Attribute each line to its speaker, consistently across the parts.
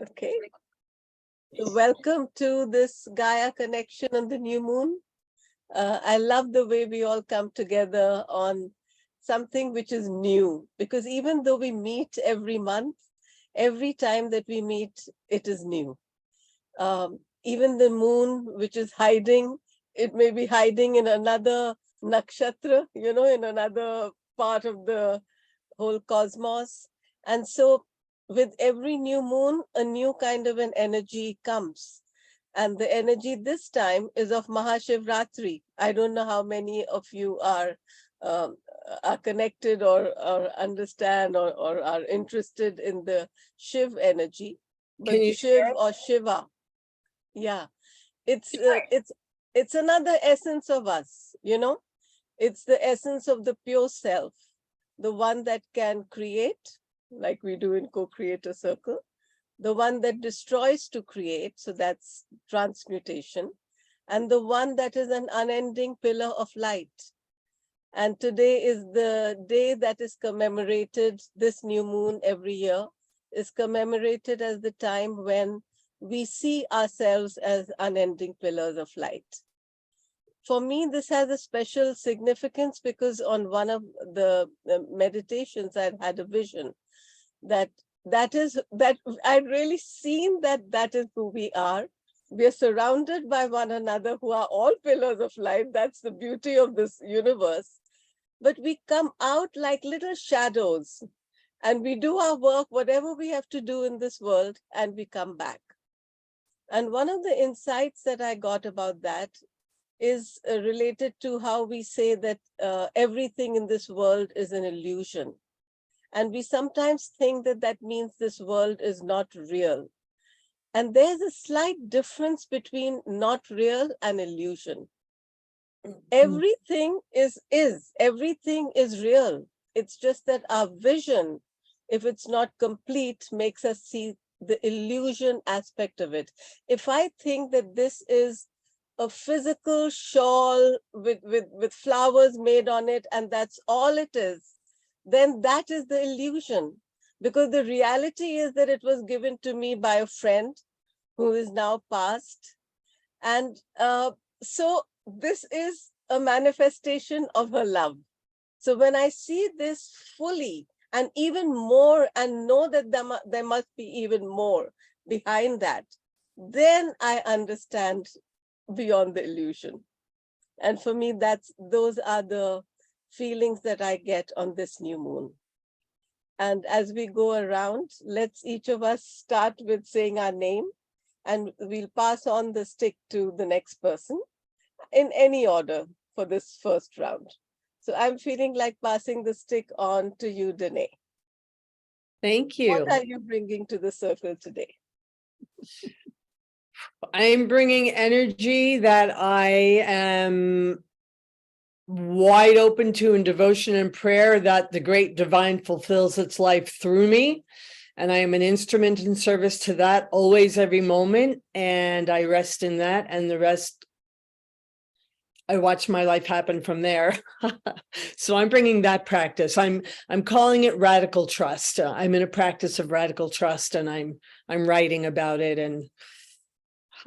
Speaker 1: Okay. Welcome to this Gaia connection on the new moon. I love the way we all come together on something which is new, because even though we meet every month, every time that we meet, it is new. Even the moon, which is hiding, it may be hiding in another nakshatra, in another part of the whole cosmos. And so with every new moon, a new kind of an energy comes. And the energy this time is of Mahashivratri. I don't know how many of you are connected or understand or are interested in the Shiv energy. But Shiv or Shiva, yeah, it's another essence of us, It's the essence of the pure self, the one that can create, like we do in CoCreator circle, the one that destroys to create, so that's transmutation, and the one that is an unending pillar of light. And today is the day that is commemorated, this new moon every year is commemorated as the time when we see ourselves as unending pillars of light. For me, this has a special significance because on one of the meditations, I had a vision that I'd really seen that is who we are. We are surrounded by one another who are all pillars of light. That's the beauty of this universe. But we come out like little shadows and we do our work, whatever we have to do in this world, and we come back. And one of the insights that I got about that is related to how we say that everything in this world is an illusion. And we sometimes think that that means this world is not real. And there's a slight difference between not real and illusion. Everything everything is real. It's just that our vision, if it's not complete, makes us see the illusion aspect of it. If I think that this is a physical shawl with flowers made on it, and that's all it is, then that is the illusion. Because the reality is that it was given to me by a friend who is now passed. And so this is a manifestation of her love. So when I see this fully and even more, and know that there must be even more behind that, then I understand beyond the illusion. And for me, those are the feelings that I get on this new moon. And as we go around, let's each of us start with saying our name, and we'll pass on the stick to the next person in any order for this first round. So I'm feeling like passing the stick on to you, Danae.
Speaker 2: Thank you.
Speaker 1: What are you bringing to the circle today?
Speaker 2: I'm bringing energy that I am wide open to in devotion and prayer, that the great divine fulfills its life through me. And I am an instrument in service to that always, every moment. And I rest in that, and the rest, I watch my life happen from there. So I'm bringing that practice. I'm calling it radical trust. I'm in a practice of radical trust, and I'm writing about it, and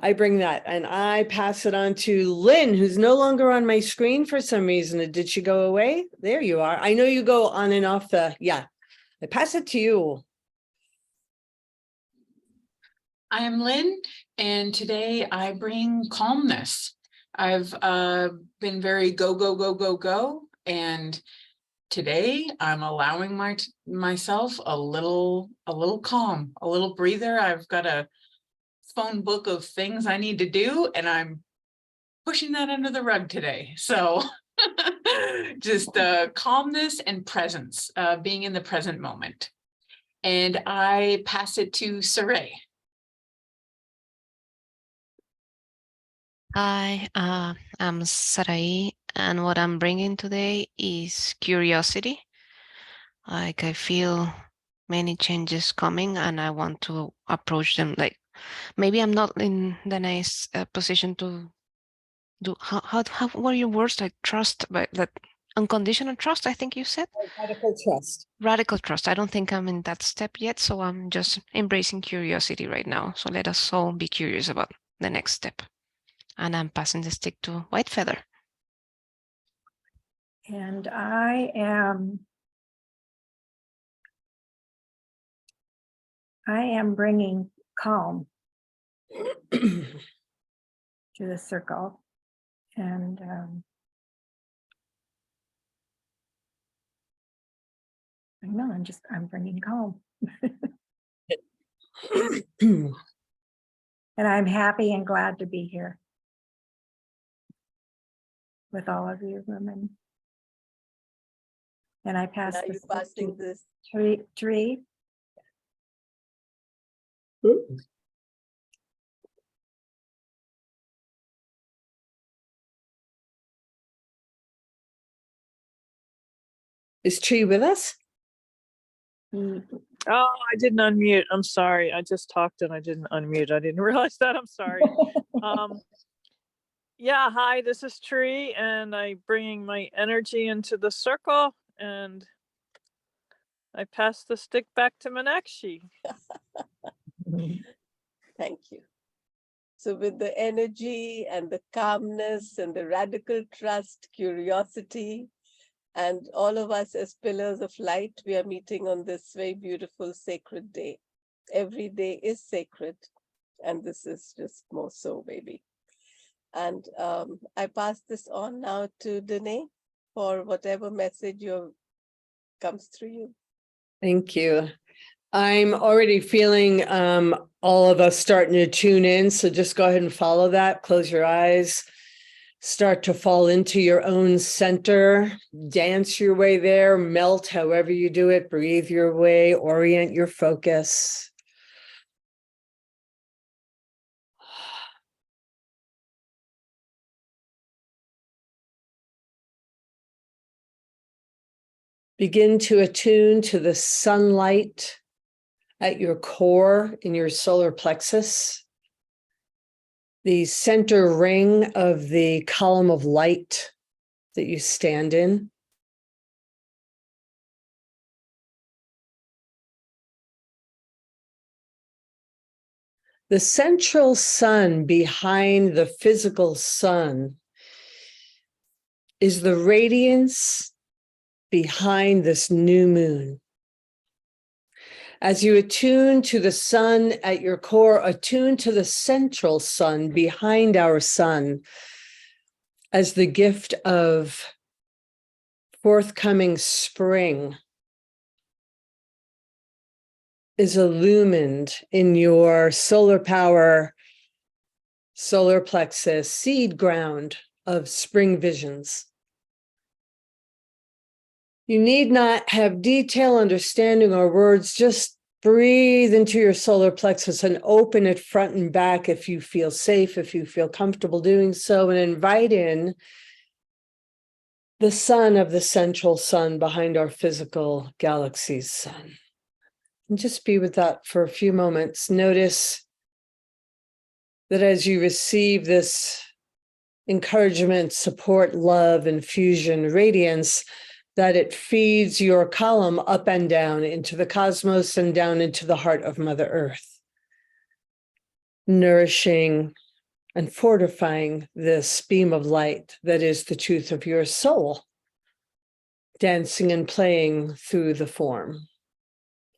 Speaker 2: I bring that, and I pass it on to Lynn, who's no longer on my screen for some reason. Did she go away? There you are. I know you go on and off yeah. I pass it to you.
Speaker 3: I am Lynn, and today I bring calmness. I've been very go, and today I'm allowing myself a little calm, a little breather. I've got a phone book of things I need to do, and I'm pushing that under the rug today. So just calmness and presence, being in the present moment. And I pass it to Suri.
Speaker 4: Hi, I'm Sarai, and what I'm bringing today is curiosity. Like, I feel many changes coming, and I want to approach them. Like, maybe I'm not in the nice position to do. How were your words? Like trust, but that unconditional trust, I think you said.
Speaker 2: Radical trust.
Speaker 4: Radical trust. I don't think I'm in that step yet, so I'm just embracing curiosity right now. So let us all be curious about the next step. And I'm passing the stick to White Feather.
Speaker 5: And I am bringing calm to the circle. And I know I'm bringing calm. And I'm happy and glad to be here with all of you women. And I pass
Speaker 1: Now you're passing this.
Speaker 5: tree.
Speaker 2: Is Tree with us?
Speaker 5: Mm.
Speaker 6: Oh, I didn't unmute. I'm sorry. I just talked and I didn't unmute. I didn't realize that. I'm sorry. Yeah, hi, this is Tree, and I'm bringing my energy into the circle, and I pass the stick back to Meenakshi.
Speaker 1: Thank you. So with the energy and the calmness and the radical trust, curiosity, and all of us as pillars of light, we are meeting on this very beautiful sacred day. Every day is sacred, and this is just more so, maybe. And I pass this on now to Danae for whatever message comes through you.
Speaker 2: Thank you. I'm already feeling all of us starting to tune in. So just go ahead and follow that. Close your eyes. Start to fall into your own center. Dance your way there. Melt however you do it. Breathe your way. Orient your focus. Begin to attune to the sunlight at your core in your solar plexus, the center ring of the column of light that you stand in. The central sun behind the physical sun is the radiance behind this new moon. As you attune to the sun at your core, attune to the central sun behind our sun as the gift of forthcoming spring is illumined in your solar power, solar plexus, seed ground of spring visions. You need not have detailed understanding or words, just breathe into your solar plexus and open it front and back if you feel safe, if you feel comfortable doing so, and invite in the sun of the central sun behind our physical galaxy's sun. And just be with that for a few moments. Notice that as you receive this encouragement, support, love, infusion, radiance, that it feeds your column up and down into the cosmos and down into the heart of Mother Earth, nourishing and fortifying this beam of light that is the truth of your soul, dancing and playing through the form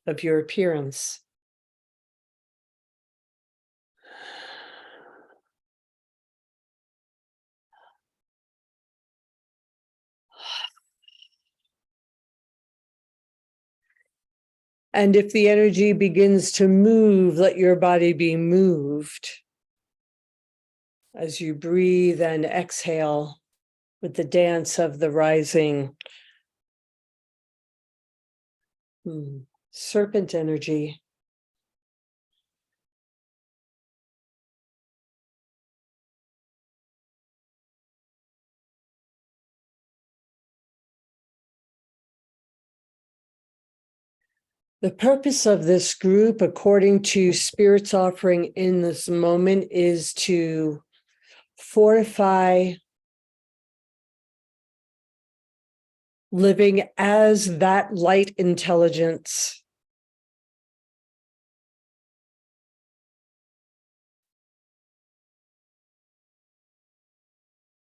Speaker 2: of your appearance. And if the energy begins to move, let your body be moved as you breathe and exhale with the dance of the rising serpent energy. The purpose of this group, according to Spirit's offering in this moment, is to fortify living as that light intelligence.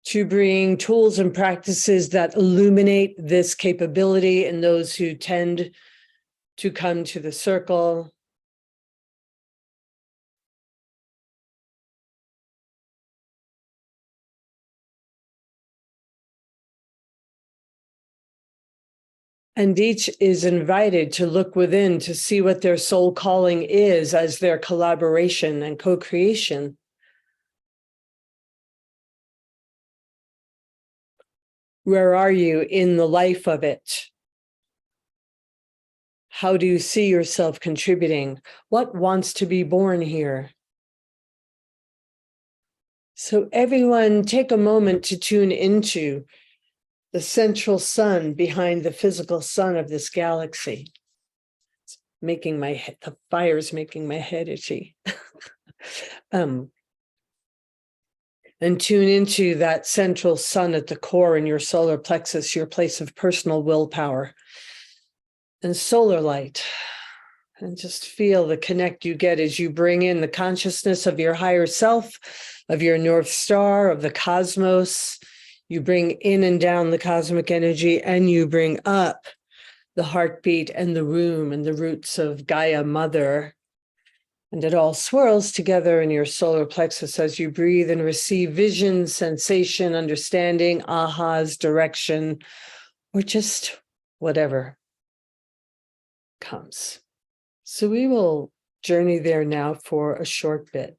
Speaker 2: To bring tools and practices that illuminate this capability in those who tend to come to the circle. And each is invited to look within to see what their soul calling is as their collaboration and co-creation. Where are you in the life of it? How do you see yourself contributing? What wants to be born here? So everyone take a moment to tune into the central sun behind the physical sun of this galaxy. It's making my head, the fire's making my head itchy. And tune into that central sun at the core in your solar plexus, your place of personal willpower and solar light. And just feel the connect you get as you bring in the consciousness of your higher self, of your North Star, of the cosmos. You bring in and down the cosmic energy, and you bring up the heartbeat and the room and the roots of Gaia Mother. And it all swirls together in your solar plexus as you breathe and receive vision, sensation, understanding, ahas, direction, or just whatever comes. So we will journey there now for a short bit.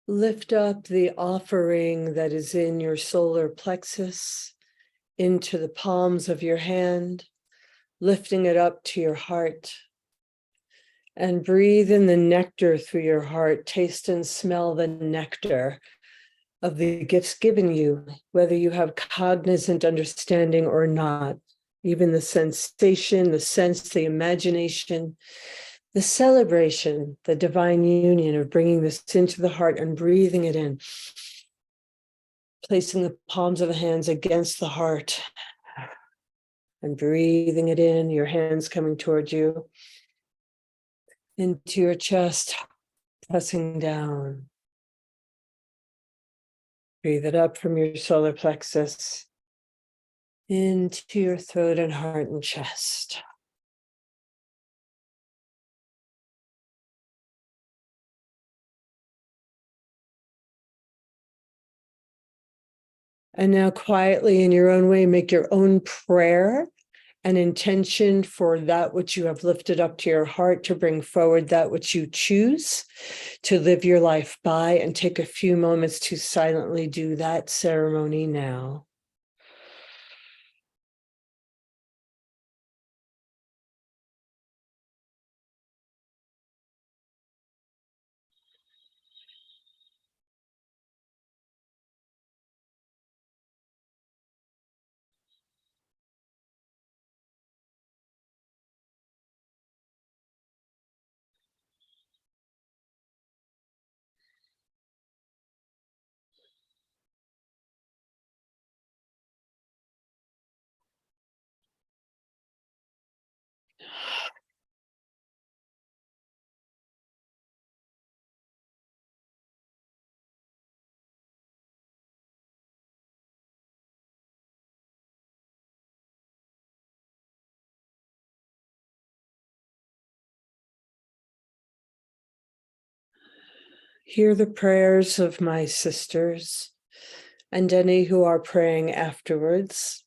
Speaker 2: Lift up the offering that is in your solar plexus into the palms of your hand, lifting it up to your heart. And breathe in the nectar through your heart. Taste and smell the nectar of the gifts given you, whether you have cognizant understanding or not. Even the sensation, the sense, the imagination, the celebration, the divine union of bringing this into the heart and breathing it in. Placing the palms of the hands against the heart and breathing it in, your hands coming towards you, into your chest, pressing down. Breathe it up from your solar plexus into your throat and heart and chest. And now quietly in your own way, make your own prayer and intention for that which you have lifted up to your heart to bring forward that which you choose to live your life by, and take a few moments to silently do that ceremony now. Hear the prayers of my sisters and any who are praying afterwards.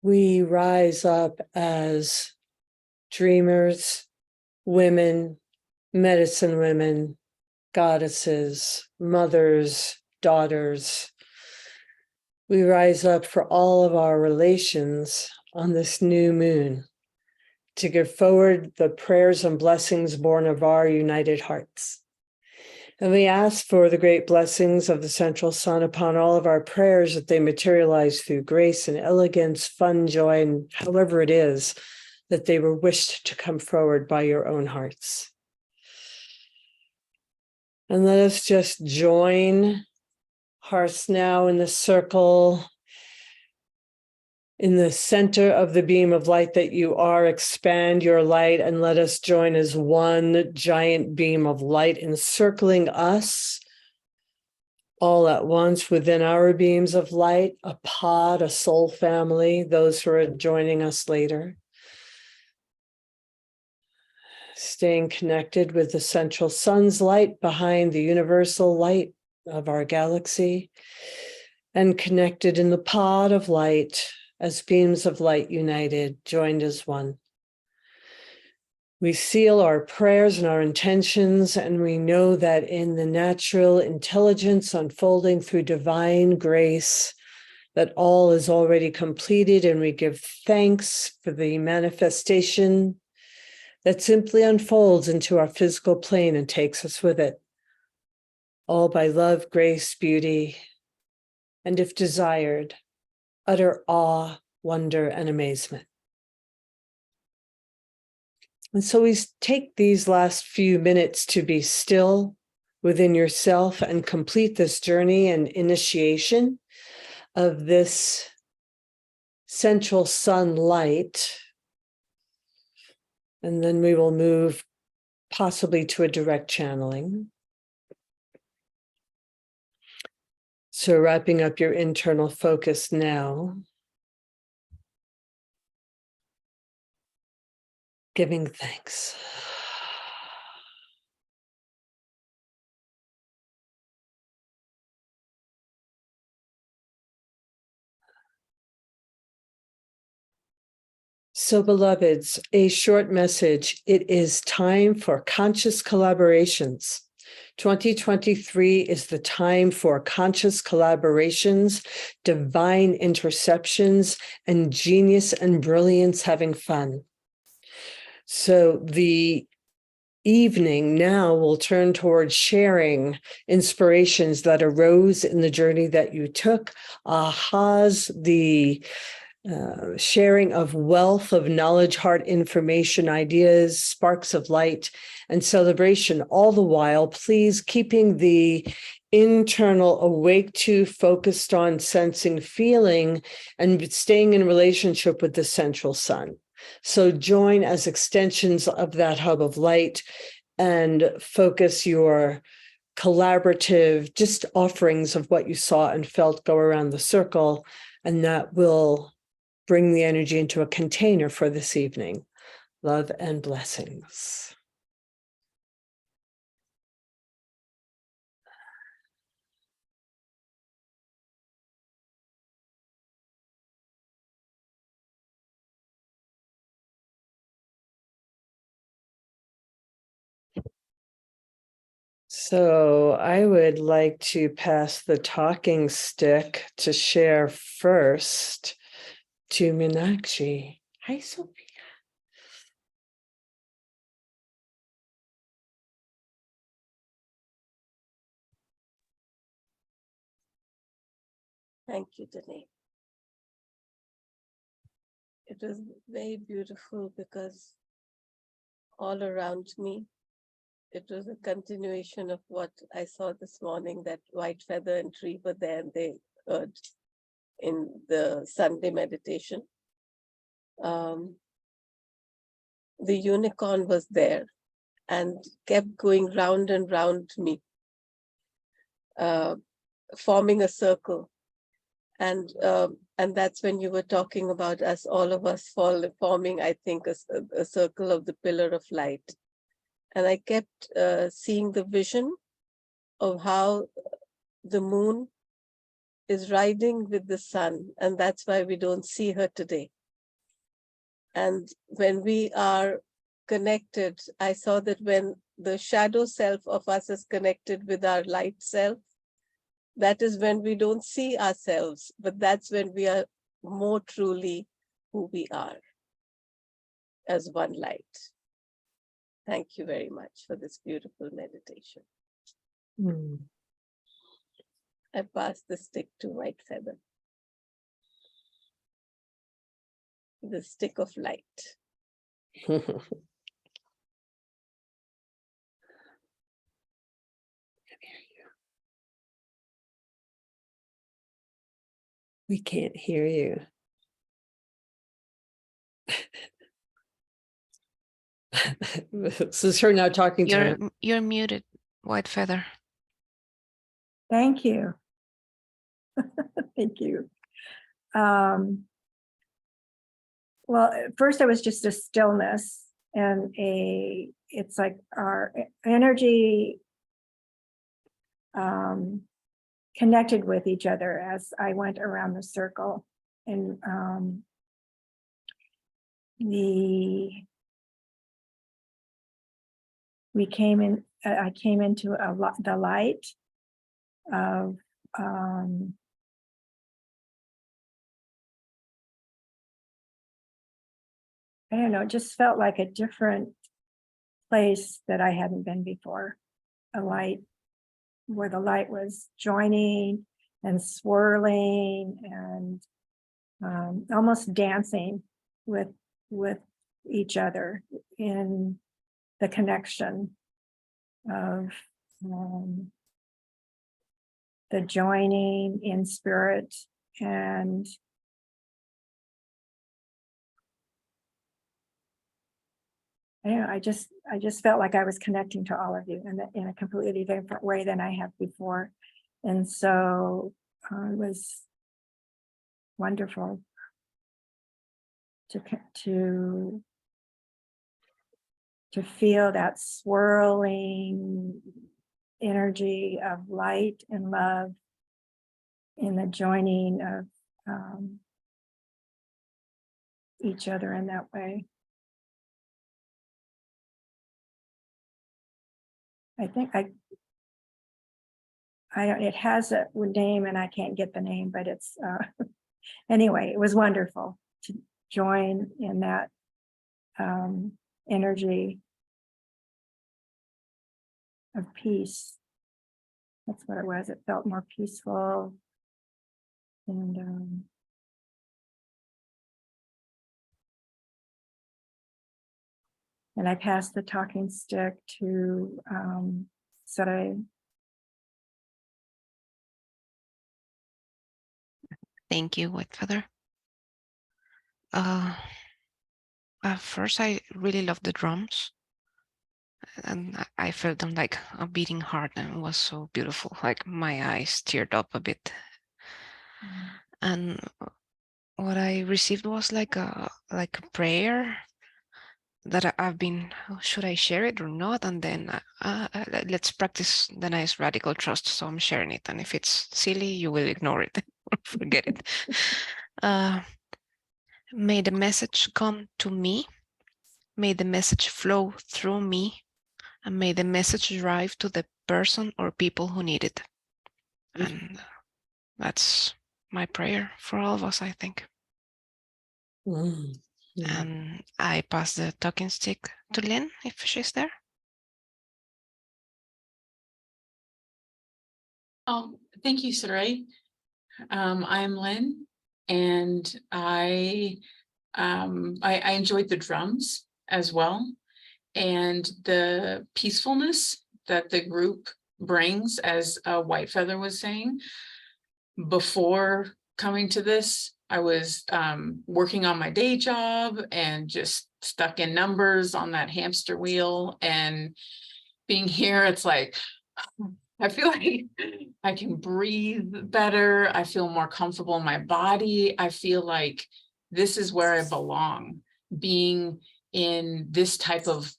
Speaker 2: We rise up as dreamers, women, medicine women, goddesses, mothers, daughters. We rise up for all of our relations on this new moon to give forward the prayers and blessings born of our united hearts. And we ask for the great blessings of the central sun upon all of our prayers, that they materialize through grace and elegance, fun, joy, and however it is that they were wished to come forward by your own hearts. And let us just join hearts now in the circle, in the center of the beam of light that you are. Expand your light and let us join as one giant beam of light encircling us all at once within our beams of light, a pod, a soul family, those who are joining us later. Staying connected with the central sun's light behind the universal light of our galaxy, and connected in the pod of light as beams of light united, joined as one. We seal our prayers and our intentions, and we know that in the natural intelligence unfolding through divine grace, that all is already completed, and we give thanks for the manifestation that simply unfolds into our physical plane and takes us with it, all by love, grace, beauty, and if desired, utter awe, wonder, and amazement. And so we take these last few minutes to be still within yourself and complete this journey and initiation of this central sun light. And then we will move possibly to a direct channeling. So wrapping up your internal focus now. Giving thanks. So, beloveds, a short message. It is time for conscious collaborations. 2023 is the time for conscious collaborations, divine interceptions, and genius and brilliance having fun. So the evening now will turn towards sharing inspirations that arose in the journey that you took, ahas, the sharing of wealth of knowledge, heart information, ideas, sparks of light, and celebration. All the while, please keeping the internal awake to, focused on sensing, feeling, and staying in relationship with the central sun. So join as extensions of that hub of light and focus your collaborative, just offerings of what you saw and felt go around the circle, and that will bring the energy into a container for this evening. Love and blessings. So I would like to pass the talking stick to share first to Meenakshi. Hi, Sophia.
Speaker 1: Thank you, Danae. It was very beautiful because all around me, it was a continuation of what I saw this morning, that white feather and tree were there, and they heard in the Sunday meditation. The unicorn was there and kept going round and round me, forming a circle. And that's when you were talking about us, all of us forming, I think, a circle of the pillar of light. And I kept seeing the vision of how the moon is riding with the sun, and that's why we don't see her today. And when we are connected, I saw that when the shadow self of us is connected with our light self, that is when we don't see ourselves, but that's when we are more truly who we are as one light. Thank you very much for this beautiful meditation. I pass the stick to White Feather. The stick of light.
Speaker 2: We can't hear you. This is her now talking to her.
Speaker 4: You're muted, White Feather.
Speaker 5: Thank you. Thank you. Well, at first it was just a stillness and it's like our energy connected with each other as I went around the circle. And I came into the light of I don't know, it just felt like a different place that I hadn't been before. A light where the light was joining and swirling and almost dancing with each other in the connection of the joining in spirit. And I don't know, I just felt like I was connecting to all of you in a completely different way than I have before. And so it was wonderful to feel that swirling energy of light and love in the joining of each other in that way. I think I don't, it has a name and I can't get the name, but it's, anyway, it was wonderful to join in that energy of peace. That's what it was. It felt more peaceful. And I passed the talking stick to Suri.
Speaker 4: Thank you, White Feather. First, I really love the drums. and I felt them like a beating heart, and it was so beautiful. Like my eyes teared up a bit. And what I received was like a prayer that I've been, should I share it or not? And then let's practice the nice radical trust. So I'm sharing it. And if it's silly, you will ignore it or forget it. May the message come to me. May the message flow through me. And may the message arrive to the person or people who need it. And that's my prayer for all of us, I think. And I pass the talking stick to Lynn, if she's there.
Speaker 3: Oh, thank you, Suri. I'm Lynn, and I enjoyed the drums as well, and the peacefulness that the group brings, as White Feather was saying. Before coming to this, I was working on my day job and just stuck in numbers on that hamster wheel, and being here, it's like, I feel like I can breathe better. I feel more comfortable in my body. I feel like this is where I belong, being in this type of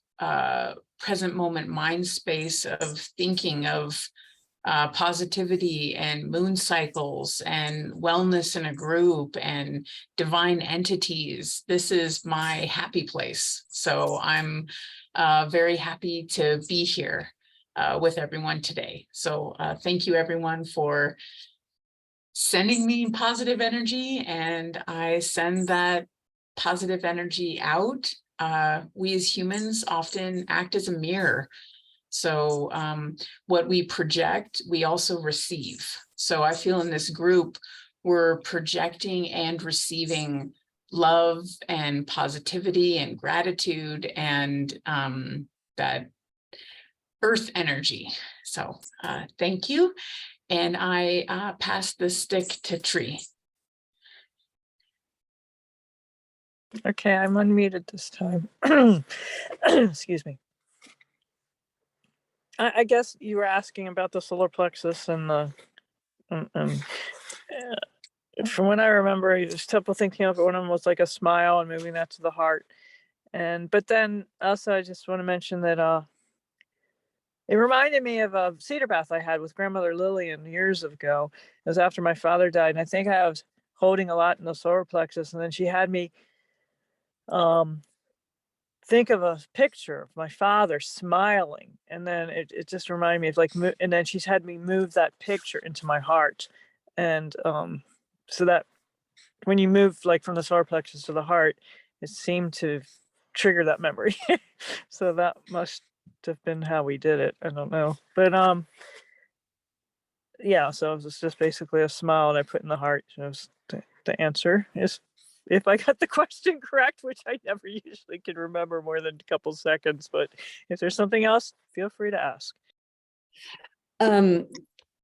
Speaker 3: present moment mind space of thinking of positivity and moon cycles and wellness in a group and divine entities. This is my happy place. So I'm very happy to be here with everyone today. So thank you everyone for sending me positive energy, and I send that positive energy out. We as humans often act as a mirror. So what we project, we also receive. So I feel in this group, we're projecting and receiving love and positivity and gratitude and that earth energy. So thank you. And I pass the stick to Tree.
Speaker 6: Okay, I'm unmuted this time. Excuse me. I guess you were asking about the solar plexus and the, from what I remember, there's a couple things came up. One of them was like a smile and moving that to the heart. But then also I just want to mention that it reminded me of a cedar bath I had with grandmother Lillian years ago. It was after my father died, and I think I was holding a lot in the solar plexus, and then she had me think of a picture of my father smiling, and then it just reminded me of like, and then she's had me move that picture into my heart, and so that when you move like from the solar plexus to the heart, it seemed to trigger that memory. So that must have been how we did it. I don't know, but yeah. So it was just basically a smile, and I put in the heart. So it was the answer is, if I got the question correct, which I never usually can remember more than a couple seconds, but if there's something else, feel free to ask.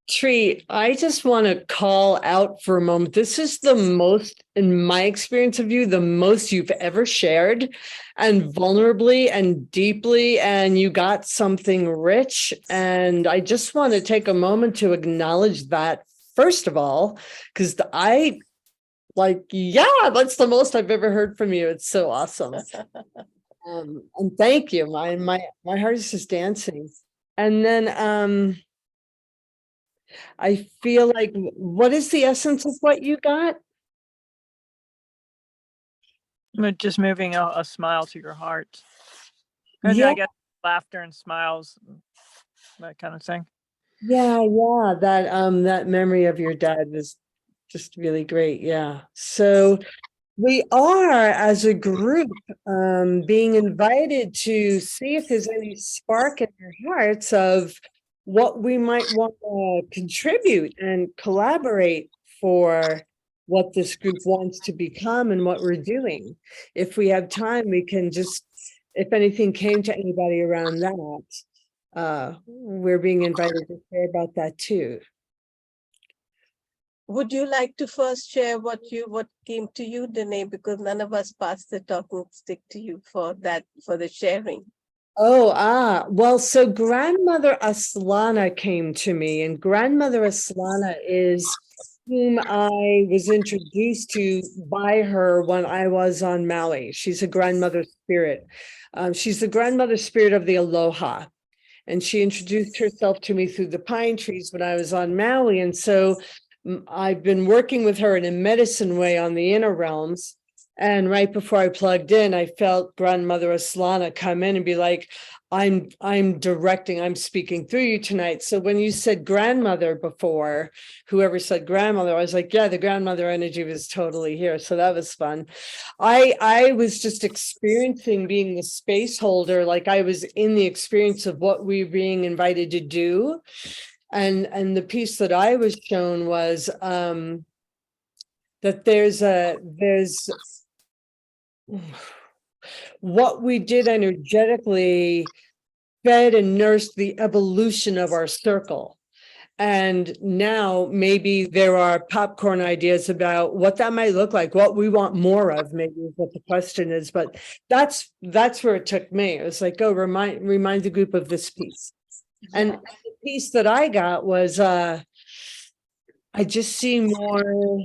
Speaker 2: Tree, I just want to call out for a moment. This is the most, in my experience of you, the most you've ever shared, and vulnerably and deeply, and you got something rich. And I just want to take a moment to acknowledge that, first of all, because yeah, that's the most I've ever heard from you. It's so awesome. And thank you. My heart is just dancing. And then I feel like, what is the essence of what you got?
Speaker 6: Just moving a smile to your heart. And
Speaker 2: Yeah.
Speaker 6: I guess laughter and smiles, that kind of thing.
Speaker 2: Yeah. That memory of your dad was just really great. Yeah. So we are, as a group, being invited to see if there's any spark in our hearts of what we might want to contribute and collaborate for what this group wants to become and what we're doing. If we have time, we can just, if anything came to anybody around that, we're being invited to share about that too.
Speaker 1: Would you like to first share what came to you, Danae, because none of us passed the talking stick to you for the sharing.
Speaker 2: Well, so grandmother Aslana came to me, and grandmother Aslana is whom I was introduced to by her when I was on Maui. She's a grandmother spirit. She's the grandmother spirit of the Aloha. And she introduced herself to me through the pine trees when I was on Maui. And so I've been working with her in a medicine way on the inner realms. And right before I plugged in, I felt grandmother Aslana come in and be like, I'm speaking through you tonight. So when you said grandmother before, whoever said grandmother, I was like, yeah, the grandmother energy was totally here. So that was fun. I was just experiencing being the space holder, like I was in the experience of what we were being invited to do. And the piece that I was shown was that there's what we did energetically fed and nursed the evolution of our circle. And now maybe there are popcorn ideas about what that might look like, what we want more of, maybe is what the question is. But that's where it took me. It was like, oh, remind the group of this piece. And the piece that I got was I just see more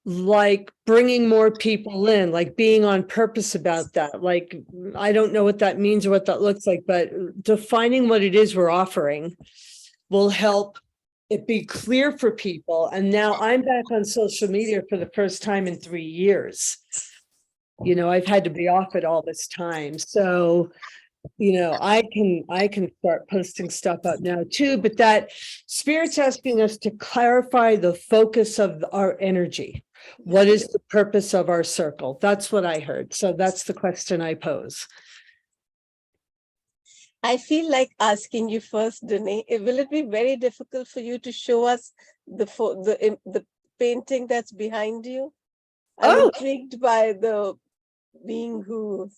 Speaker 2: like bringing more people in, like being on purpose about that. Like, I don't know what that means or what that looks like, but defining what it is we're offering will help it be clear for people. And now I'm back on social media for the first time in 3 years. You know, I've had to be off it all this time. So, you know, I can start posting stuff up now too, but that Spirit's asking us to clarify the focus of our energy. What is the purpose of our circle? That's what I heard. So that's the question I pose.
Speaker 1: I feel like asking you first, Danae, will it be very difficult for you to show us the painting that's behind you? I'm intrigued by the being who.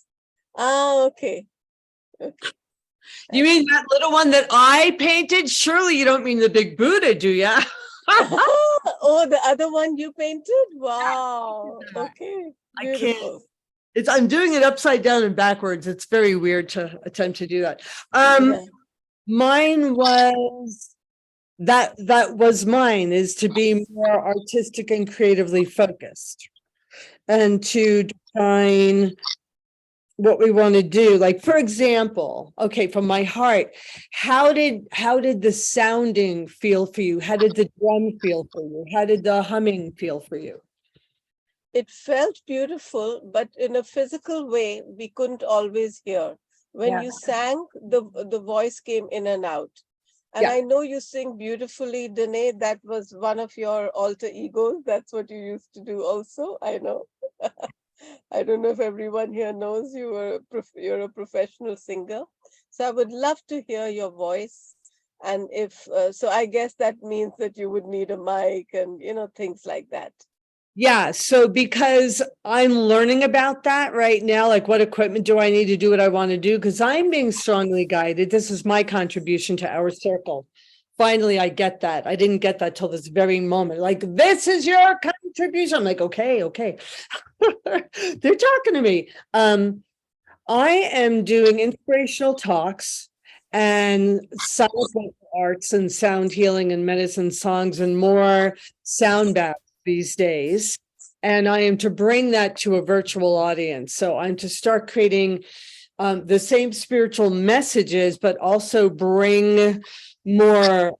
Speaker 1: Okay.
Speaker 2: You mean that little one that I painted? Surely you don't mean the big Buddha, do you?
Speaker 1: Oh, the other one you painted? Wow. Okay. Beautiful.
Speaker 2: I'm doing it upside down and backwards. It's very weird to attempt to do that. Mine was that was mine, is to be more artistic and creatively focused and to define what we want to do. Like, for example, okay, from my heart, how did the sounding feel for you? How did the drum feel for you? How did the humming feel for you?
Speaker 1: It felt beautiful, but in a physical way, we couldn't always hear. When you sang, the voice came in and out. And I know you sing beautifully, Danae. That was one of your alter egos. That's what you used to do also, I know. I don't know if everyone here knows you're a professional singer. So I would love to hear your voice. And if, so I guess that means that you would need a mic and, you know, things like that.
Speaker 2: Yeah. So because I'm learning about that right now, like what equipment do I need to do what I want to do? Because I'm being strongly guided. This is my contribution to our circle. Finally, I get that. I didn't get that till this very moment. Like, this is your contribution. I'm like, okay. They're talking to me. I am doing inspirational talks and sound arts and sound healing and medicine songs and more sound baths these days. And I am to bring that to a virtual audience. So I'm to start creating the same spiritual messages, but also bring more,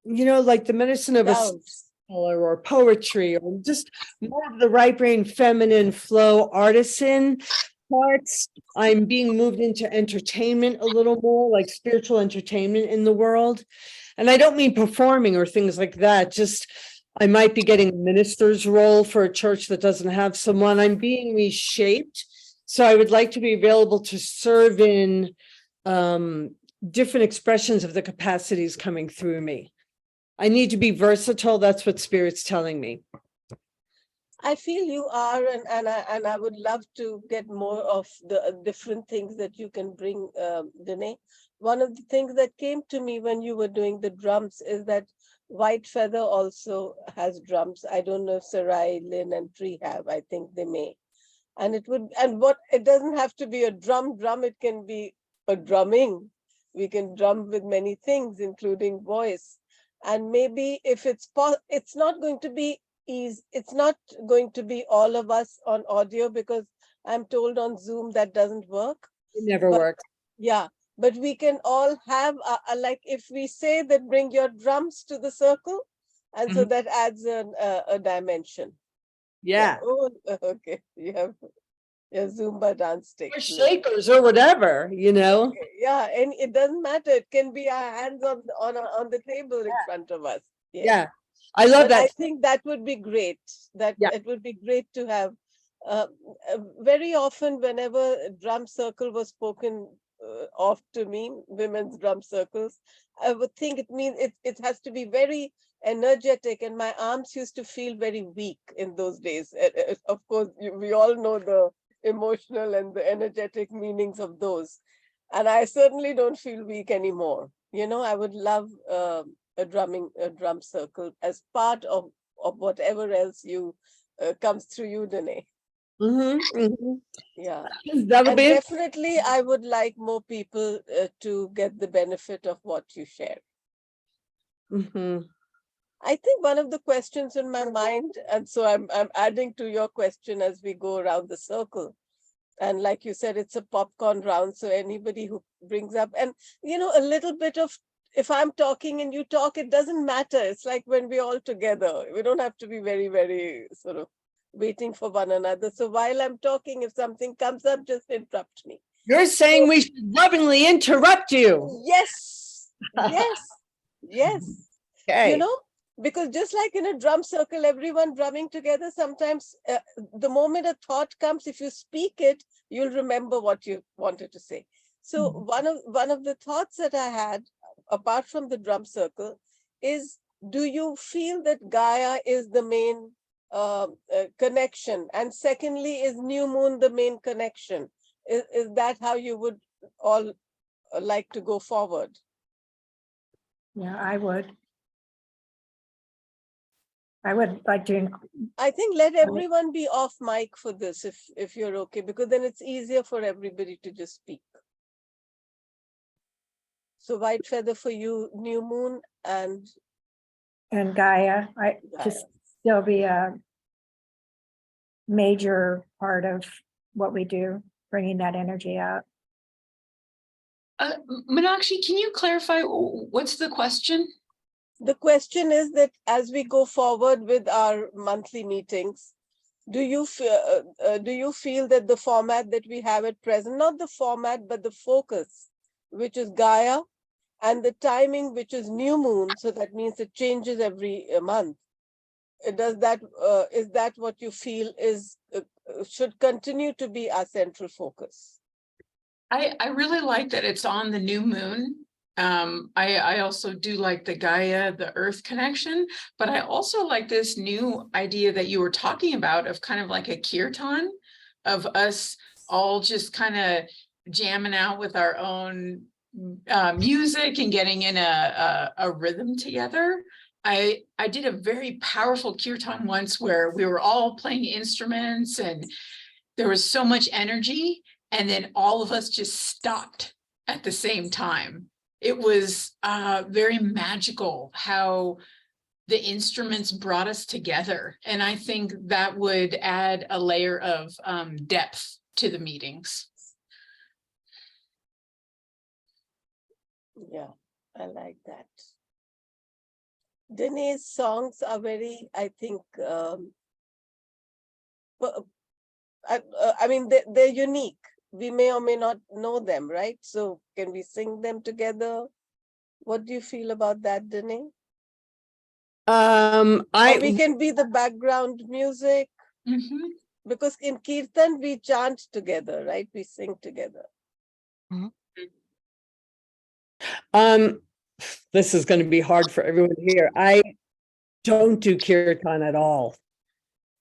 Speaker 2: you know, like the medicine of a or poetry, or just more of the right brain, feminine flow, artisan parts. I'm being moved into entertainment a little more, like spiritual entertainment in the world. And I don't mean performing or things like that. Just I might be getting a minister's role for a church that doesn't have someone. I'm being reshaped. So I would like to be available to serve in different expressions of the capacities coming through me. I need to be versatile. That's what Spirit's telling me.
Speaker 1: I feel you are, and I would love to get more of the different things that you can bring, Danae. One of the things that came to me when you were doing the drums is that White Feather also has drums. I don't know if Sarai, Lynn, and Tree have. I think they may. And it doesn't have to be a drum, it can be a drumming. We can drum with many things, including voice. And maybe if it's not going to be easy, it's not going to be all of us on audio, because I'm told on Zoom that doesn't work.
Speaker 2: It never works.
Speaker 1: Yeah, but we can all have like if we say that bring your drums to the circle, and so that adds a dimension.
Speaker 2: Yeah.
Speaker 1: Oh, okay. You have your Zumba dance stick.
Speaker 2: Or shakers or whatever,
Speaker 1: Okay. Yeah, and it doesn't matter. It can be our hands on the table in front of us. Yes.
Speaker 2: Yeah. I love that.
Speaker 1: I think that would be great. It would be great to have. Very often, whenever drum circle was spoken of to me, women's drum circles, I would think it has to be very energetic, and my arms used to feel very weak in those days. Of course, we all know the emotional and the energetic meanings of those, and I certainly don't feel weak anymore. I would love a drum circle as part of whatever else comes through you, Danae. Yeah,
Speaker 2: That'll
Speaker 1: and
Speaker 2: be it.
Speaker 1: definitely I would like more people to get the benefit of what you share. I think one of the questions in my mind, and so I'm adding to your question as we go around the circle. And like you said, it's a popcorn round. So anybody who brings up, and a little bit of, if I'm talking and you talk, it doesn't matter. It's like when we're all together, we don't have to be very, very sort of waiting for one another. So while I'm talking, if something comes up, just interrupt me.
Speaker 2: You're saying we should lovingly interrupt you.
Speaker 1: Yes, yes, yes.
Speaker 2: Okay.
Speaker 1: Because just like in a drum circle, everyone drumming together, sometimes the moment a thought comes, if you speak it, you'll remember what you wanted to say. So one of the thoughts that I had, apart from the drum circle, is, do you feel that Gaia is the main connection? And secondly, is new moon the main connection? Is that how you would all like to go forward?
Speaker 5: Yeah, I would like to.
Speaker 1: I think let everyone be off mic for this, if you're okay, because then it's easier for everybody to just speak. So white feather for you, new moon, and
Speaker 5: Gaia,
Speaker 1: Gaia.
Speaker 5: just still be a major part of what we do, bringing that energy out.
Speaker 3: Meenakshi, can you clarify what's the question?
Speaker 1: The question is that as we go forward with our monthly meetings, do you feel that the format that we have at present, not the format, but the focus, which is Gaia, and the timing, which is new moon, so that means it changes every month. Is that what you feel should continue to be our central focus?
Speaker 3: I really like that it's on the new moon. I also do like the Gaia, the earth connection, but I also like this new idea that you were talking about of kind of like a kirtan, of us all just kind of jamming out with our own music and getting in a rhythm together. I did a very powerful kirtan once where we were all playing instruments and there was so much energy, and then all of us just stopped at the same time. It was very magical how the instruments brought us together. And I think that would add a layer of depth to the meetings.
Speaker 1: Yeah, I like that. Danae's songs are very, I think, I mean, they're unique. We may or may not know them, right? So can we sing them together? What do you feel about that, Danae? We can be the background music. Because in Kirtan, we chant together, right? We sing together.
Speaker 2: This is going to be hard for everyone here. I don't do kirtan at all.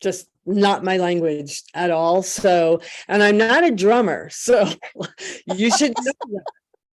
Speaker 2: Just not my language at all. So, and I'm not a drummer. So you should know that.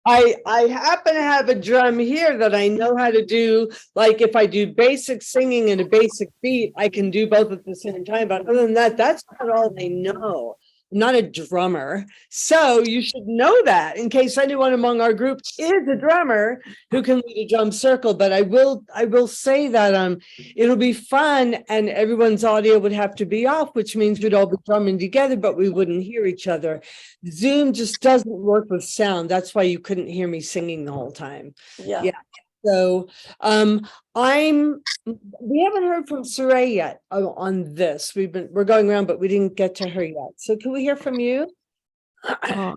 Speaker 2: I happen to have a drum here that I know how to do. Like if I do basic singing and a basic beat, I can do both at the same time. But other than that, that's not all I know. I'm not a drummer. So you should know that in case anyone among our group is a drummer who can lead a drum circle. But I will say that it'll be fun and everyone's audio would have to be off, which means we'd all be drumming together, but we wouldn't hear each other. Zoom just doesn't work with sound. That's why you couldn't hear me singing the whole time.
Speaker 1: Yeah.
Speaker 2: So we haven't heard from Suri yet on this. We're going around, but we didn't get to her yet. So can we hear from you?
Speaker 4: Oh,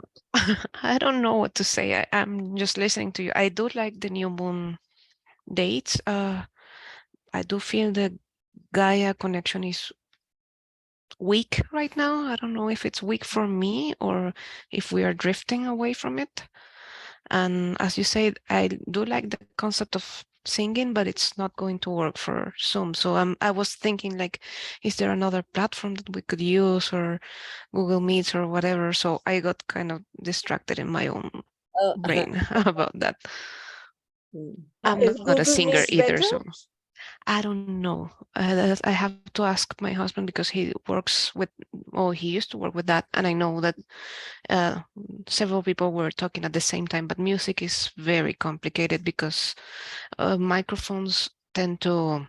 Speaker 4: I don't know what to say. I'm just listening to you. I do like the new moon dates. I do feel the Gaia connection is weak right now. I don't know if it's weak for me or if we are drifting away from it. And as you said, I do like the concept of singing, but it's not going to work for Zoom. So I was thinking, like, is there another platform that we could use, or Google Meets or whatever? So I got kind of distracted in my own brain about that. I'm
Speaker 1: Is
Speaker 4: not a
Speaker 1: Google
Speaker 4: singer
Speaker 1: Meet
Speaker 4: either,
Speaker 1: better?
Speaker 4: so I don't know. I have to ask my husband because he works with, or he used to work with that, and I know that several people were talking at the same time, but music is very complicated because microphones tend to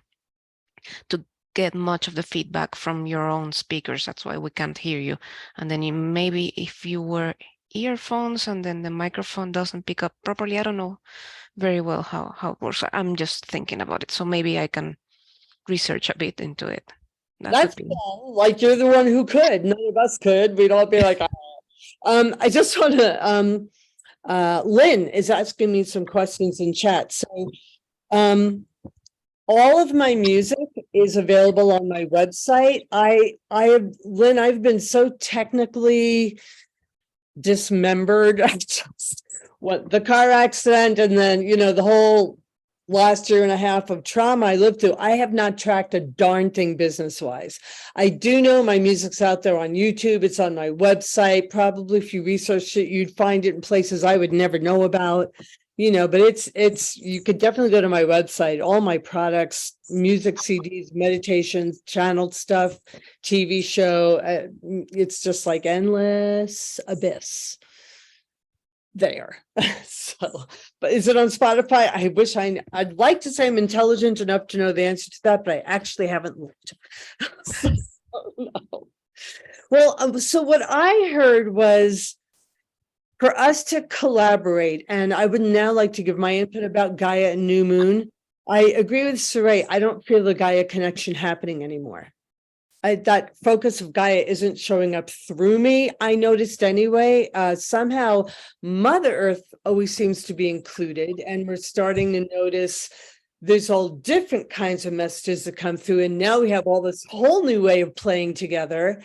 Speaker 4: get much of the feedback from your own speakers. That's why we can't hear you. And then maybe if you wear earphones and then the microphone doesn't pick up properly, I don't know very well how it works. I'm just thinking about it. So maybe I can research a bit into it.
Speaker 2: That's cool. Like you're the one who could. None of us could. We'd all be like, I just want to, Lynn is asking me some questions in chat. So all of my music is available on my website. Lynn, I've been so technically dismembered. What the car accident and then, the whole last year and a half of trauma I lived through, I have not tracked a darn thing business-wise. I do know my music's out there on YouTube. It's on my website. Probably if you research it, you'd find it in places I would never know about, but it's, you could definitely go to my website, all my products, music, CDs, meditations, channeled stuff, TV show. It's just like endless abyss there. So, but is it on Spotify? I wish I'd like to say I'm intelligent enough to know the answer to that, but I actually haven't looked. So, no. Well, so what I heard was for us to collaborate, and I would now like to give my input about Gaia and New Moon. I agree with Suri. I don't feel the Gaia connection happening anymore. That focus of Gaia isn't showing up through me. I noticed anyway, somehow Mother Earth always seems to be included, and we're starting to notice there's all different kinds of messages that come through. And now we have all this whole new way of playing together.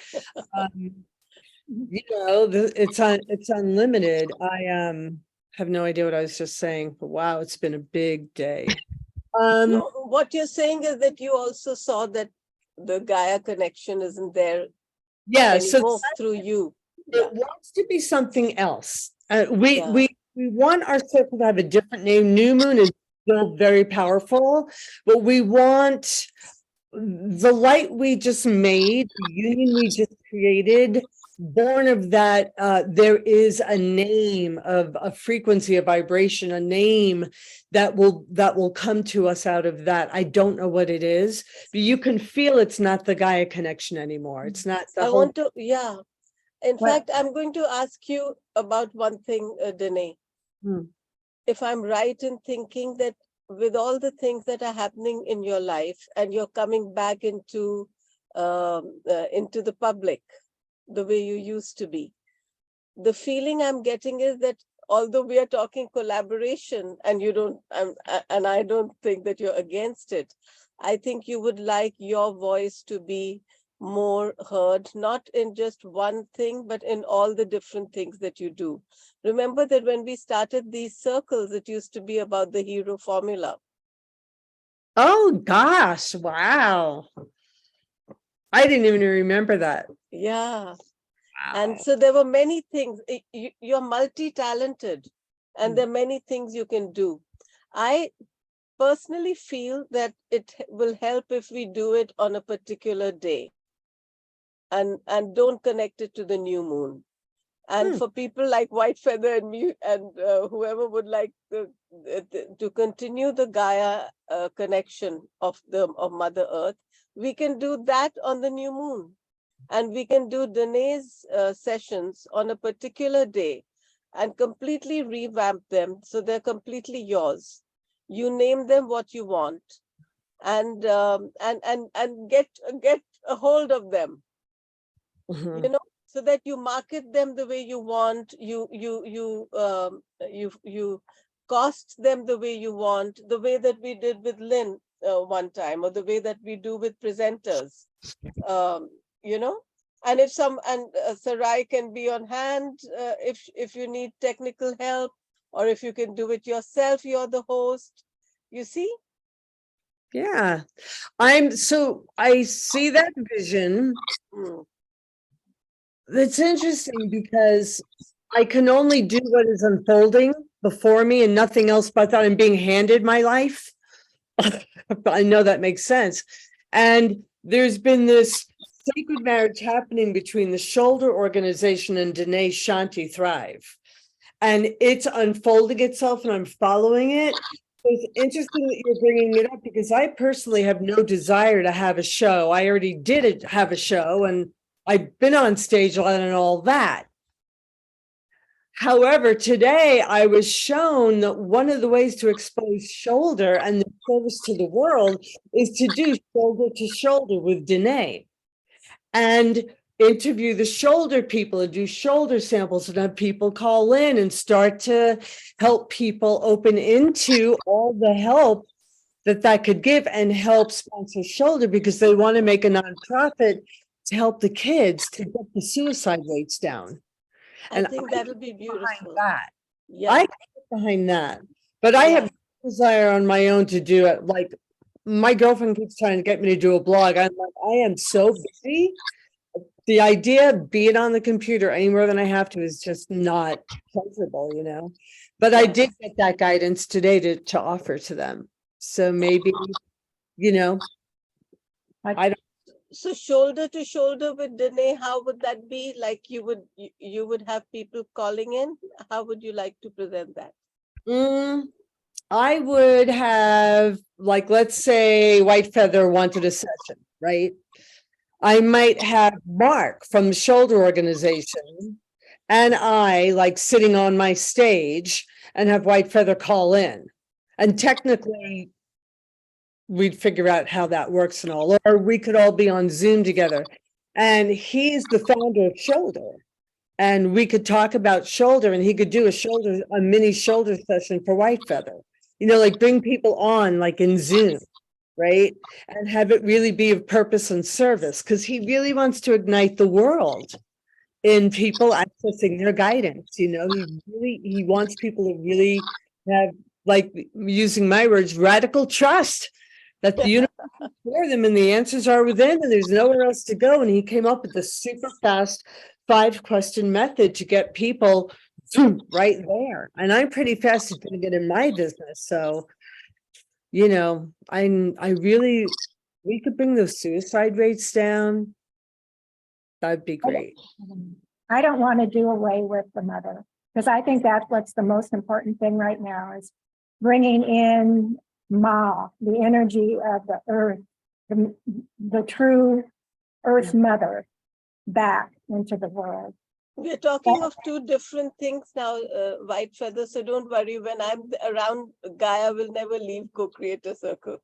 Speaker 2: It's unlimited. I have no idea what I was just saying, but wow, it's been a big day.
Speaker 1: No, what you're saying is that you also saw that the Gaia connection isn't there anymore through you.
Speaker 2: It wants to be something else. We want our circle to have a different name. New Moon is still very powerful, but we want the light we just made, the union we just created, born of that, there is a name of a frequency, a vibration, a name that will come to us out of that. I don't know what it is, but you can feel it's not the Gaia connection anymore. It's not the
Speaker 1: In fact, I'm going to ask you about one thing, Danae. If I'm right in thinking that with all the things that are happening in your life and you're coming back into the public the way you used to be, the feeling I'm getting is that although we are talking collaboration and I don't think that you're against it, I think you would like your voice to be more heard, not in just one thing, but in all the different things that you do. Remember that when we started these circles, it used to be about the hero formula.
Speaker 2: Oh gosh, wow. I didn't even remember that.
Speaker 1: Yeah. Wow. And so there were many things. You're multi-talented. And there are many things you can do. I personally feel that it will help if we do it on a particular day and don't connect it to the new moon. And for people like White Feather and me and whoever would like to continue the Gaia connection of Mother Earth, we can do that on the new moon. And we can do Danae's sessions on a particular day and completely revamp them so they're completely yours. You name them what you want, and get a hold of them. You know, so that you market them the way you want. You cost them the way you want, the way that we did with Lynn one time, or the way that we do with presenters. You know, and if Sarai can be on hand if you need technical help, or if you can do it yourself, you're the host. You see?
Speaker 2: Yeah, I see that vision. That's interesting because I can only do what is unfolding before me and nothing else but that. I'm being handed my life. I know that makes sense. And there's been this sacred marriage happening between the Shoulder Organization and Danae Shanti Thrive. And it's unfolding itself and I'm following it. So it's interesting that you're bringing it up because I personally have no desire to have a show. I already did have a show and I've been on stage a lot and all that. However, today I was shown that one of the ways to expose shoulder and the service to the world is to do shoulder to shoulder with Danae and interview the shoulder people and do shoulder samples and have people call in and start to help people open into all the help that could give and help sponsor shoulder because they want to make a nonprofit to help the kids to get the suicide rates down.
Speaker 1: I think that'll be beautiful.
Speaker 2: That.
Speaker 1: Yeah.
Speaker 2: I get behind that. But I have a desire on my own to do it. Like my girlfriend keeps trying to get me to do a blog. I'm like, I am so busy. The idea of being on the computer any more than I have to is just not pleasurable, you know. But I did get that guidance today to offer to them. So maybe, you know, I don't.
Speaker 1: So shoulder to shoulder with Danae, how would that be? Like you would have people calling in? How would you like to present that?
Speaker 2: I would have, like, let's say White Feather wanted a session, right? I might have Mark from the Shoulder Organization and I like sitting on my stage and have White Feather call in. And technically, we'd figure out how that works and all, or we could all be on Zoom together. And he's the founder of Shoulder. And we could talk about shoulder and he could do a mini shoulder session for White Feather. You know, like bring people on like in Zoom, right? And have it really be of purpose and service because he really wants to ignite the world in people accessing their guidance. You know, he wants people to really have, like using my words, radical trust that the universe is for them and the answers are within and there's nowhere else to go. And he came up with this super fast 5-question method to get people right there. And I'm pretty fast at doing it in my business. So, you know, we could bring those suicide rates down. That'd be great.
Speaker 5: I don't want to do away with the mother because I think that's what's the most important thing right now is bringing in Ma, the energy of the earth, the true earth mother back into the world.
Speaker 1: We're talking of two different things now, White Feather, so don't worry. When I'm around, Gaia will never leave Co-Creator Circle.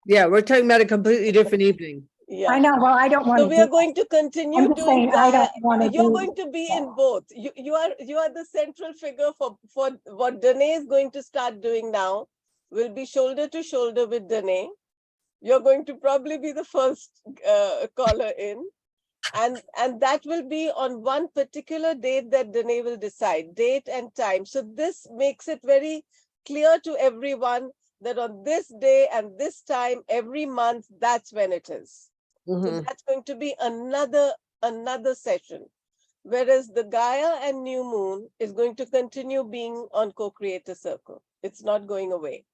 Speaker 2: Yeah, we're talking about a completely different evening.
Speaker 5: Yeah, I know. Well, I don't want to.
Speaker 1: So we are going to continue doing Gaia.
Speaker 5: I don't want to.
Speaker 1: You're going to be in both. You are the central figure for what Danae is going to start doing now. Will be shoulder to shoulder with Danae. You're going to probably be the first caller in. And that will be on one particular date that Danae will decide, date and time. So this makes it very clear to everyone that on this day and this time, every month, that's when it is. So that's going to be another session. Whereas the Gaia and new moon is going to continue being on co-creator circle. It's not going away.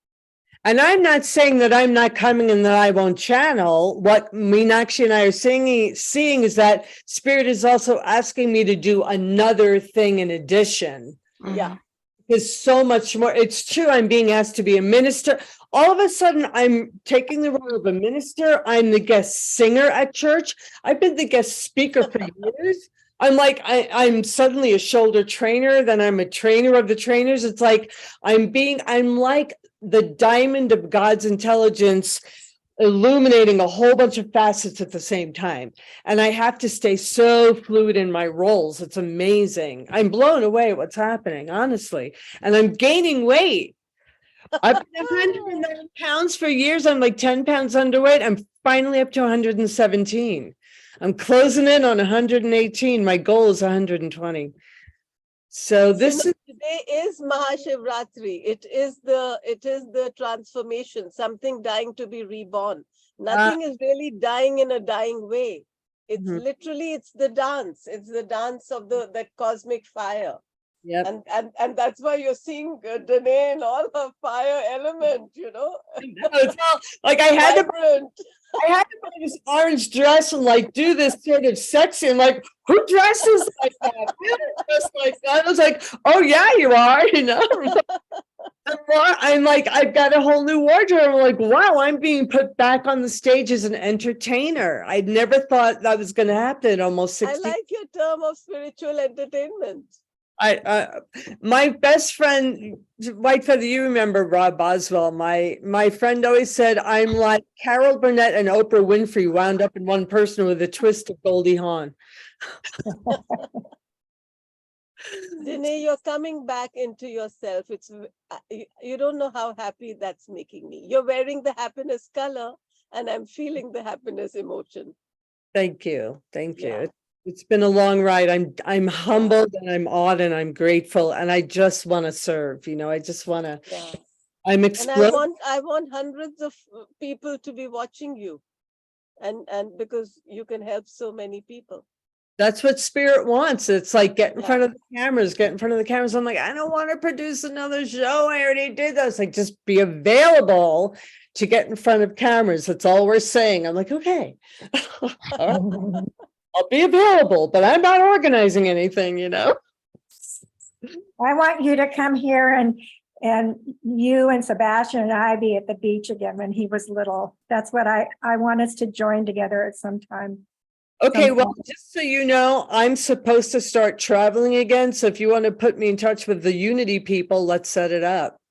Speaker 2: And I'm not saying that I'm not coming and that I won't channel. What Meenakshi and I are seeing is that Spirit is also asking me to do another thing in addition.
Speaker 1: Yeah.
Speaker 2: There's so much more. It's true. I'm being asked to be a minister. All of a sudden, I'm taking the role of a minister. I'm the guest singer at church. I've been the guest speaker for years. I'm like, I'm suddenly a shoulder trainer. Then I'm a trainer of the trainers. It's like, I'm like the diamond of God's intelligence, illuminating a whole bunch of facets at the same time. And I have to stay so fluid in my roles. It's amazing. I'm blown away at what's happening, honestly. And I'm gaining weight. I've been 109 pounds for years. I'm like 10 pounds underweight. I'm finally up to 117. I'm closing in on 118. My goal is 120. So this is
Speaker 1: today is Mahashivratri. It is the transformation, something dying to be reborn. Nothing is really dying in a dying way. It's literally, it's the dance. It's the dance of that cosmic fire.
Speaker 2: Yep.
Speaker 1: And that's why you're seeing Danae in all her fire element, you know.
Speaker 2: It's all, like I had to buy this orange dress and like do this sort of sexy and like, who dresses like that? I don't dress like that. I was like, oh yeah, you are, you know. I'm like, I've got a whole new wardrobe. I'm like, wow, I'm being put back on the stage as an entertainer. I'd never thought that was going to happen almost 60.
Speaker 1: I like your term of spiritual entertainment.
Speaker 2: My best friend, White Feather, you remember Rob Boswell, my friend always said, I'm like Carol Burnett and Oprah Winfrey wound up in one person with a twist of Goldie Hawn.
Speaker 1: Danae, you're coming back into yourself. It's you don't know how happy that's making me. You're wearing the happiness color and I'm feeling the happiness emotion. Thank
Speaker 2: you. It's been a long ride. I'm humbled and I'm awed and I'm grateful and I just want to serve. You know, I just want to. Yeah. I'm exploding.
Speaker 1: And I want hundreds of people to be watching you, and because you can help so many people.
Speaker 2: That's what Spirit wants. It's like get in front of the cameras. I'm like, I don't want to produce another show. I already did that. It's like just be available to get in front of cameras. That's all we're saying. I'm like, okay. I'll be available, but I'm not organizing anything, you know.
Speaker 5: I want you to come here and you and Sebastian and I be at the beach again when he was little. That's what I want us to join together at some time.
Speaker 2: Okay, well, just so you know, I'm supposed to start traveling again. So if you want to put me in touch with the Unity people, let's set it up.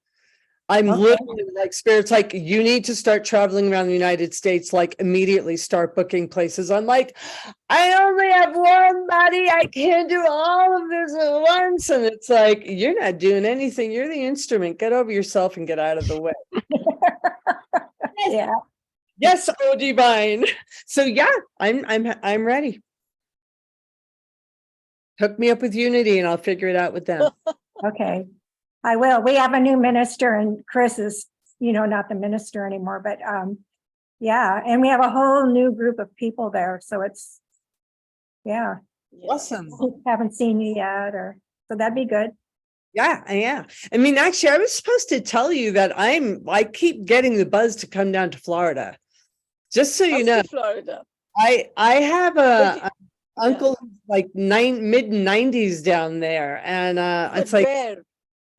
Speaker 2: I'm literally like Spirit's like, you need to start traveling around the United States, like immediately start booking places. I'm like, I only have one body. I can't do all of this at once. And it's like, you're not doing anything. You're the instrument. Get over yourself and get out of the way.
Speaker 5: Yeah.
Speaker 2: Yes, oh divine. So yeah, I'm ready. Hook me up with Unity and I'll figure it out with them.
Speaker 5: Okay. I will. We have a new minister and Chris is, not the minister anymore, but yeah. And we have a whole new group of people there. So it's, yeah.
Speaker 2: Awesome.
Speaker 5: Haven't seen you yet so that'd be good.
Speaker 2: Yeah. I mean, actually, I was supposed to tell you that I keep getting the buzz to come down to Florida. Just so you know,
Speaker 1: Florida.
Speaker 2: I have a uncle like mid 90s down there. And it's like,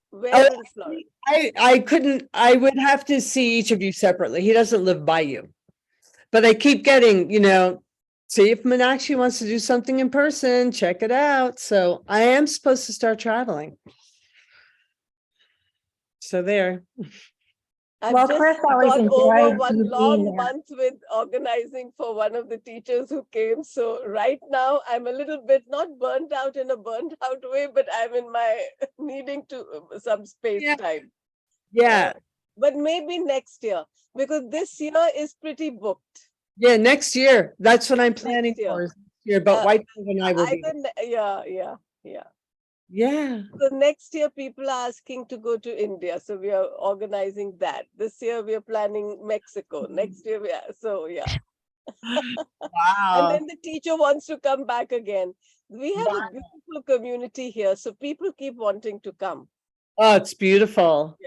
Speaker 1: Where in Florida?
Speaker 2: I would have to see each of you separately. He doesn't live by you. But I keep getting, see if Meenakshi wants to do something in person, check it out. So I am supposed to start traveling. So there.
Speaker 1: I've
Speaker 5: Chris always
Speaker 1: got
Speaker 5: enjoyed
Speaker 1: over one long
Speaker 5: there.
Speaker 1: month with organizing for one of the teachers who came. So right now I'm a little bit not burnt out in a burnt out way, but I'm in my needing to some space time.
Speaker 2: Yeah.
Speaker 1: But maybe next year, because this year is pretty booked.
Speaker 2: Yeah, next year. That's what I'm planning for this year. But White and I will be. Yeah.
Speaker 1: So next year, people are asking to go to India. So we are organizing that. This year, we are planning Mexico. Next year,
Speaker 2: Wow.
Speaker 1: And then the teacher wants to come back again. We have a beautiful community here, so people keep wanting to come.
Speaker 2: Oh, it's beautiful.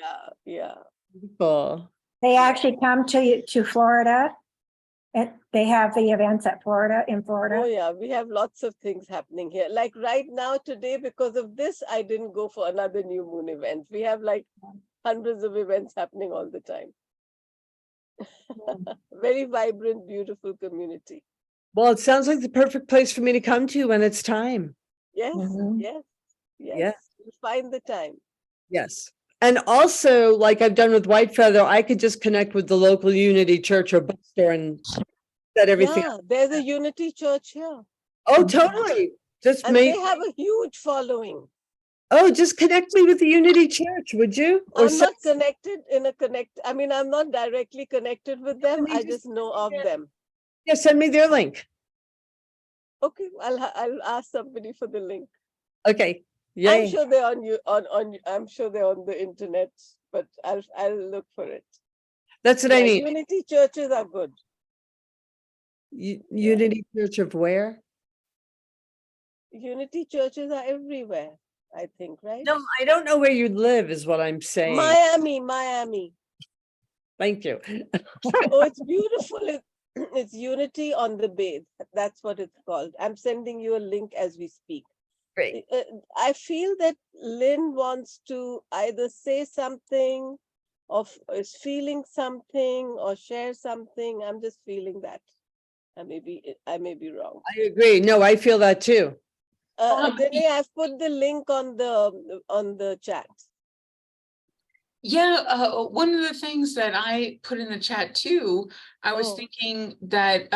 Speaker 1: Yeah.
Speaker 2: Beautiful.
Speaker 5: They actually come to Florida. And they have the events in
Speaker 1: Oh
Speaker 5: Florida.
Speaker 1: yeah, we have lots of things happening here. Like right now, today, because of this, I didn't go for another new moon event. We have like hundreds of events happening all the time. Very vibrant, beautiful community.
Speaker 2: Well, it sounds like the perfect place for me to come to when it's time.
Speaker 1: Yes,
Speaker 5: Mhm.
Speaker 1: yes.
Speaker 2: Yeah.
Speaker 1: You find the time.
Speaker 2: Yes. And also, like I've done with White Feather, I could just connect with the local Unity Church or bookstore and set everything up.
Speaker 1: Yeah, there's a Unity Church here.
Speaker 2: Oh, totally. Just
Speaker 1: And they have a huge following.
Speaker 2: just connect me with the Unity Church, would you? Or
Speaker 1: I'm not connected I mean, I'm not directly connected with them. I just know of them.
Speaker 2: Yeah, send me their link.
Speaker 1: Okay, I'll ask somebody for the link.
Speaker 2: Okay. Yay.
Speaker 1: I'm sure they're I'm sure they're on the internet, but I'll look for it.
Speaker 2: That's what I mean.
Speaker 1: Unity churches are good.
Speaker 2: Unity Church of where?
Speaker 1: Unity churches are everywhere, I think, right?
Speaker 2: No, I don't know where you live, is what I'm saying.
Speaker 1: Miami.
Speaker 2: Thank you.
Speaker 1: Oh, it's beautiful. It's Unity on the Bay. That's what it's called. I'm sending you a link as we speak.
Speaker 2: Great.
Speaker 1: I feel that Lynn wants to either say something or is feeling something or share something. I'm just feeling that. I may be wrong.
Speaker 2: I agree. No, I feel that too.
Speaker 1: Danae, I've put the link on the chat.
Speaker 3: Yeah, one of the things that I put in the chat too, I was thinking that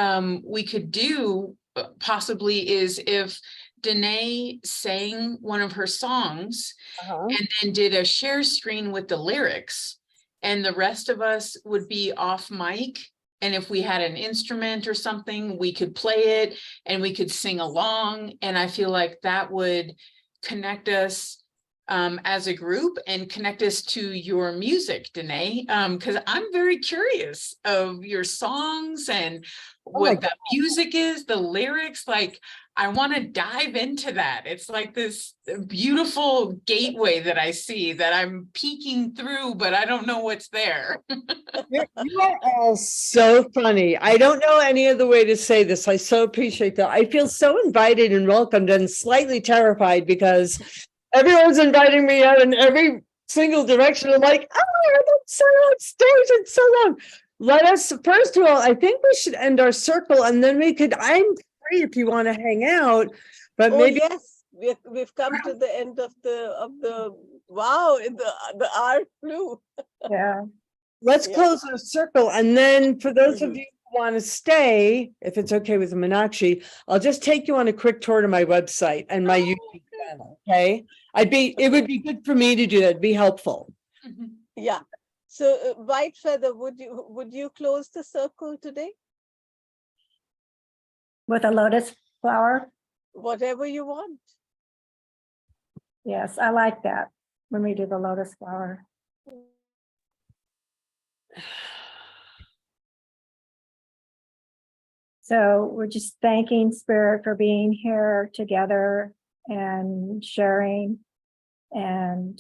Speaker 3: we could do possibly is if Danae sang one of her songs and then did a share screen with the lyrics, and the rest of us would be off mic. And if we had an instrument or something, we could play it and we could sing along. And I feel like that would connect us as a group and connect us to your music, Danae, because I'm very curious of your songs and what the music is, the lyrics. Like, I want to dive into that. It's like this beautiful gateway that I see that I'm peeking through, but I don't know what's there.
Speaker 2: You are all so funny. I don't know any other way to say this. I so appreciate that. I feel so invited and welcomed and slightly terrified because everyone's inviting me out in every single direction. I'm like, oh, I'm so on stage and so long. Let us, first of all, I think we should end our circle and then I'm free if you want to hang out, but maybe.
Speaker 1: Yes, we've come to the end of the wow, the hour flew.
Speaker 5: Yeah.
Speaker 2: Let's close our circle. And then for those of you who want to stay, if it's okay with Meenakshi, I'll just take you on a quick tour to my website and my YouTube channel. Okay. It would be good for me to do that. It'd be helpful.
Speaker 1: Yeah. So White Feather, would you close the circle today?
Speaker 5: With a lotus flower?
Speaker 1: Whatever you want.
Speaker 5: Yes, I like that when we do the lotus flower. So we're just thanking Spirit for being here together and sharing and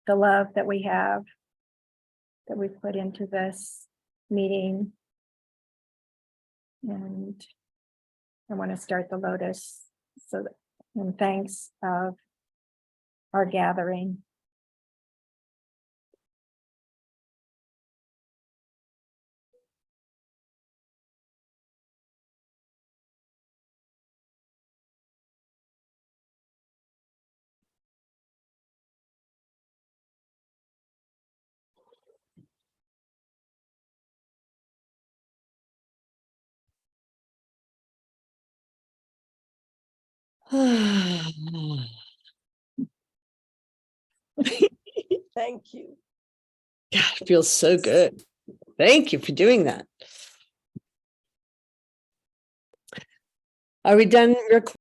Speaker 5: the love that we have that we put into this meeting. And I want to start the lotus so that in thanks of our gathering.
Speaker 1: Thank you.
Speaker 2: God, it feels so good. Thank you for doing that. Are we done recording?